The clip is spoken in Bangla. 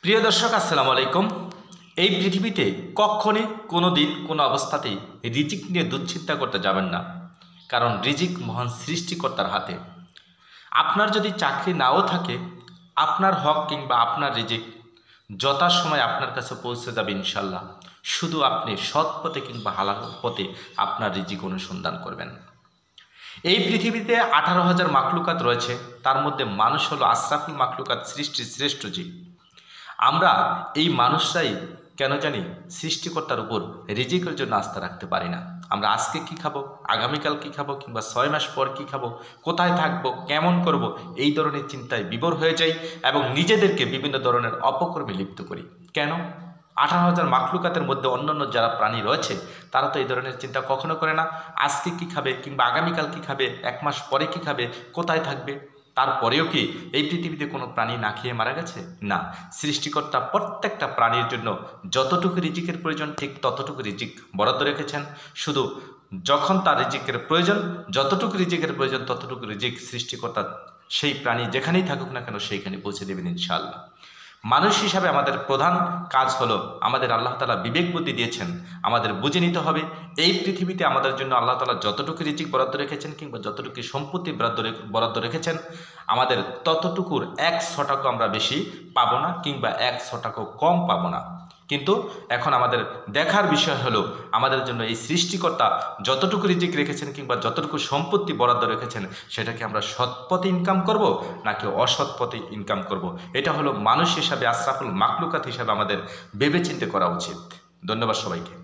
প্রিয় দর্শক, আসসালামু আলাইকুম। এই পৃথিবীতে কখনই কোনো দিন কোনো অবস্থাতেই রিজিক নিয়ে দুশ্চিন্তা করতে যাবেন না, কারণ রিজিক মহান সৃষ্টিকর্তার হাতে। আপনার যদি চাকরি নাও থাকে, আপনার হক কিংবা আপনার রিজিক যথাসময় আপনার কাছে পৌঁছে যাবে ইনশাল্লাহ। শুধু আপনি সৎ পথে কিংবা হালাল পথে আপনার রিজিক অনুসন্ধান করবেন। এই পৃথিবীতে 18,000 মাখলুকাত রয়েছে, তার মধ্যে মানুষ হলো আশরাফুল মাখলুকাত, সৃষ্টির শ্রেষ্ঠ জীব। আমরা এই মানুষরাই কেন জানি সৃষ্টিকর্তার উপর রিজিকের জন্য আস্থা রাখতে পারি না। আমরা আজকে কি খাবো, আগামীকাল কি খাবো, কিংবা 6 মাস পর কি খাবো, কোথায় থাকবো, কেমন করব, এই ধরনের চিন্তায় বিভোর হয়ে যাই এবং নিজেদেরকে বিভিন্ন ধরনের অপকর্মে লিপ্ত করি। কেন? 18,000 মাখলুকাতের মধ্যে অন্যান্য যারা প্রাণী রয়েছে তারা তো এই ধরনের চিন্তা কখনো করে না। আজকে কি খাবে, কিংবা আগামীকাল কি খাবে, 1 মাস পরে কি খাবে, কোথায় থাকবে। তারপরেও কি এই পৃথিবীতে কোনো প্রাণী না খেয়ে মারা গেছে? না। সৃষ্টিকর্তা প্রত্যেকটা প্রাণীর জন্য যতটুকু রিজিকের প্রয়োজন ঠিক ততটুকু রিজিক বরাদ্দ রেখেছেন। শুধু যখন তার রিজিকের প্রয়োজন, যতটুকু রিজিকের প্রয়োজন ততটুকু রিজিক সৃষ্টিকর্তা সেই প্রাণী যেখানেই থাকুক না কেন সেইখানে পৌঁছে দেবেন ইনশাআল্লাহ। মানুষ হিসাবে আমাদের প্রধান কাজ হলো, আমাদের আল্লাহ তাআলা বিবেক বুদ্ধি দিয়েছেন, আমাদের বুঝে নিতে হবে এই পৃথিবীতে আমাদের জন্য আল্লাহ তাআলা যতটুকু রিজিক বরাদ্দ রেখেছেন কিংবা যতটুকু সম্পত্তি বরাদ্দ রেখেছেন, আমাদের ততটুকুর 100 আমরা বেশি পাবো না কিংবা 100 কম পাবো না। কিন্তু এখন আমাদের দেখার বিষয় হলো আমাদের জন্য এই সৃষ্টিকর্তা যতটুকু রিজিক রেখেছেন কিংবা যতটুকু সম্পত্তি বরাদ্দ রেখেছেন সেটাকে আমরা সৎ পথে ইনকাম করব নাকি অসৎ পথে ইনকাম করব। এটা হলো মানুষ হিসাবে, আশরাফুল মাখলুকাত হিসাবে আমাদের ভেবেচিন্তে করা উচিত। ধন্যবাদ সবাইকে।